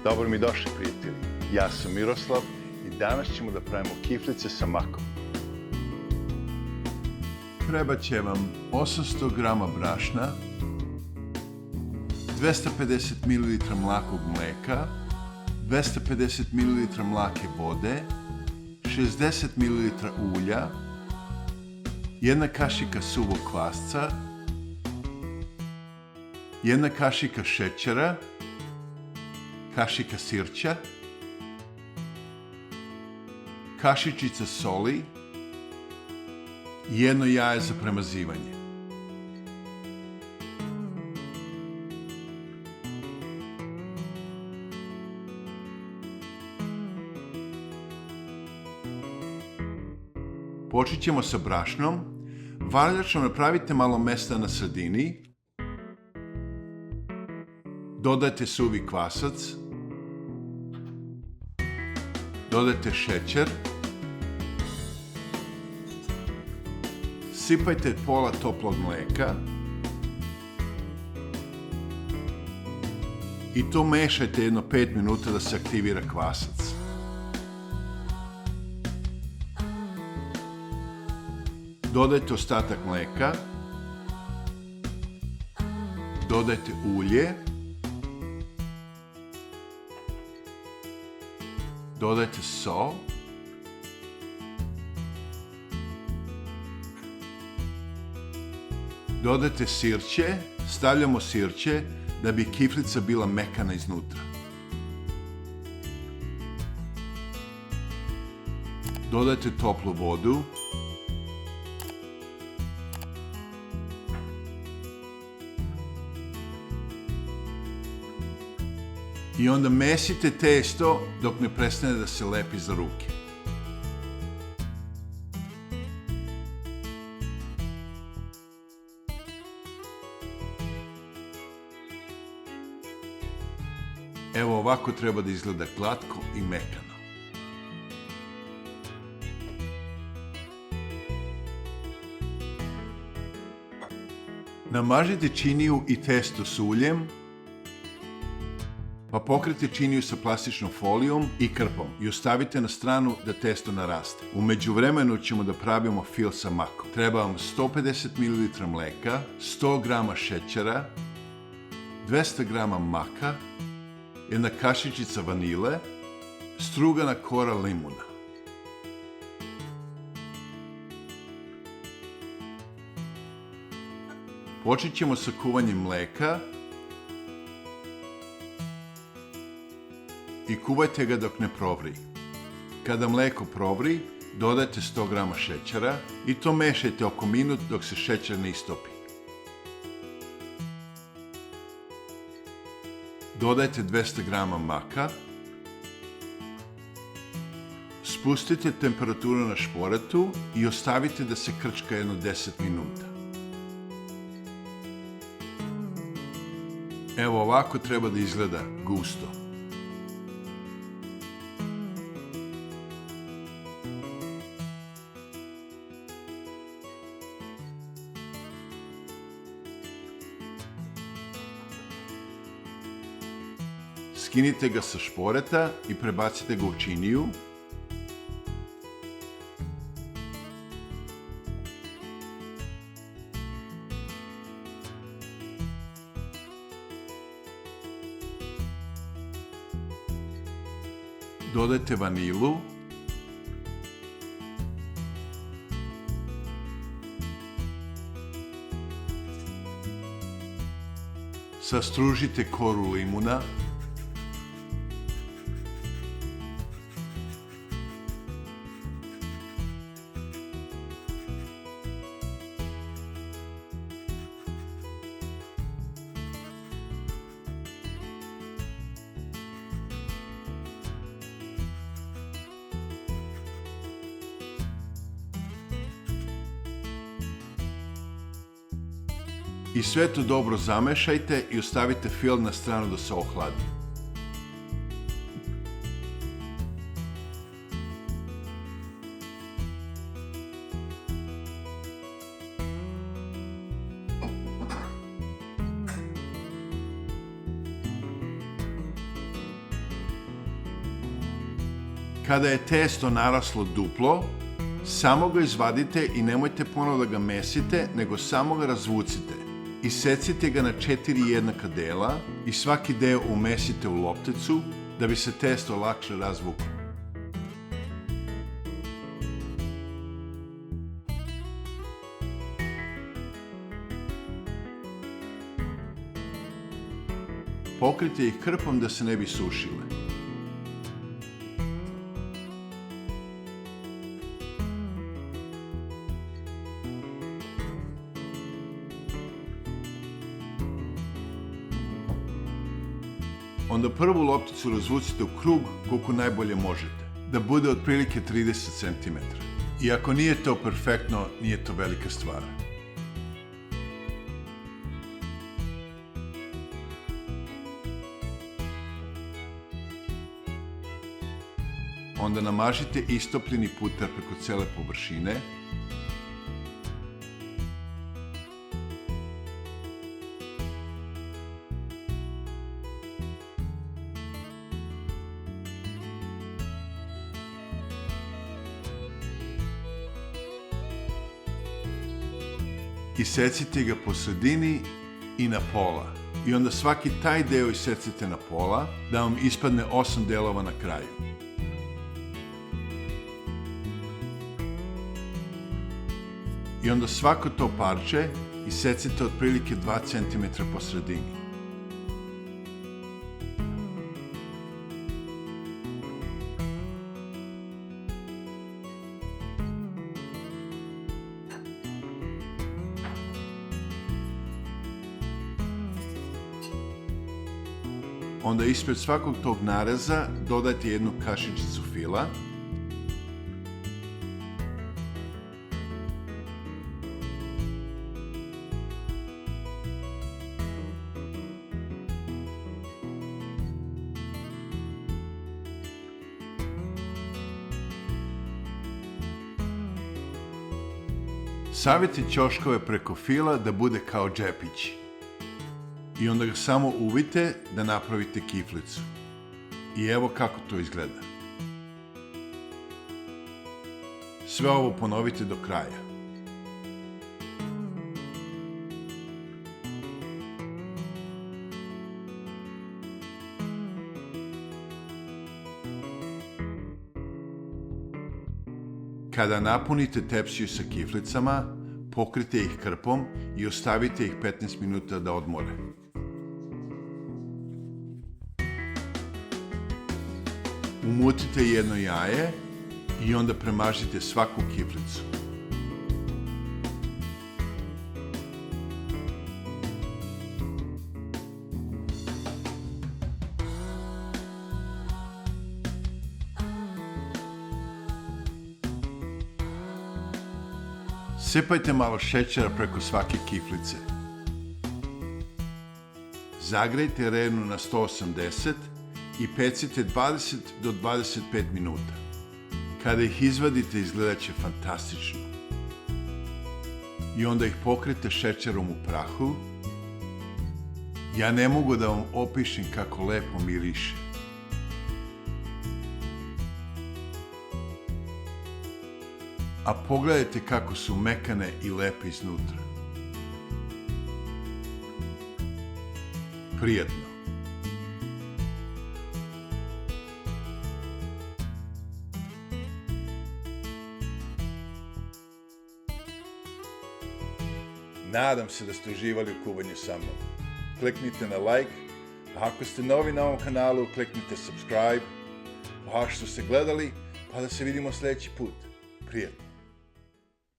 Dobro mi došli, prijatelji. Ja sam Miroslav i danas ćemo da pravimo kiflice sa makom. Treba će vam 800 grama brašna, 250 ml mlakog mleka, 250 ml mlake vode, 60 ml ulja, jedna kašika suvog kvasca, jedna kašika šećera, kašika sirća, kašičica soli i jedno jaje za premazivanje. Počet ćemo sa brašnom. Valjačno napravite malo mesta na sredini. Dodajte suvi kvasac. Dodajte šećer. Sipajte pola toplog mleka. I to mešajte jedno 5 minuta da se aktivira kvasac. Dodajte ostatak mleka. Dodajte ulje. Dodajte sol. Dodajte sirće. Stavljamo sirće da bi kiflica bila mekana iznutra. Dodajte toplu vodu. I onda mesite testo dok ne prestane da se lepi za ruke. Evo ovako treba da izgleda glatko i mekano. Namažite činiju i testo s uljem, pa pokrijte činiju sa plastičnom folijom i krpom i ostavite na stranu da testo naraste. U međuvremenu ćemo da pravimo fil sa makom. Treba vam 150 ml mleka, 100 g šećera, 200 g maka, jedna kašičica vanile, strugana kora limuna. Počet ćemo sa kuvanjem mleka i kuvajte ga dok ne provri. Kada mleko provri, dodajte 100 g šećera i to mešajte oko minut dok se šećer ne istopi. Dodajte 200 g maka. Spustite temperaturu na šporetu i ostavite da se krčka jedno 10 minuta. Evo ovako treba da izgleda gusto. Skinite ga sa šporeta i prebacite ga u činiju. Dodajte vanilu. Sastružite koru limuna. I sve to dobro zamešajte i ostavite fil na stranu da se ohladi. Kada je testo naraslo duplo, samo ga izvadite i nemojte ponovo da ga mesite, nego samo ga razvucite. Isecite ga na 4 jednaka dela i svaki deo umesite u lopticu da bi se testo lakše razvuklo. Pokrijte ih krpom da se ne bi sušile. Onda prvu lopticu razvucite u krug koliko najbolje možete, da bude otprilike 30 cm. I ako nije to perfektno, nije to velika stvar. Onda namažite istopljeni putar preko cele površine. Isecite ga po sredini i na pola. I onda svaki taj deo isecite na pola, da vam ispadne 8 delova na kraju. I onda svako to parče isecite otprilike 2 cm po sredini. Onda ispred svakog tog nareza dodajte jednu kašičicu fila. Savite ćoškove preko fila da bude kao džepić. I onda ga samo uvijte da napravite kiflicu. I evo kako to izgleda. Sve ovo ponovite do kraja. Kada napunite tepsiju sa kiflicama, pokrite ih krpom i ostavite ih 15 minuta da odmore. Umutite jedno jaje i onda premažite svaku kiflicu. Sipajte malo šećera preko svake kiflice. Zagrejte renu na 180 i pecite 20 do 25 minuta. Kada ih izvadite, izgledat će fantastično. I onda ih pokrijete šećerom u prahu. Ja ne mogu da vam opišem kako lepo miriše. A pogledajte kako su mekane i lepe iznutra. Prijetno. Nadam se da ste uživali u kuvanju sa mnom. Kliknite na like, a ako ste novi na ovom kanalu, kliknite subscribe. Hvala što ste gledali, pa da se vidimo sljedeći put. Prijetno.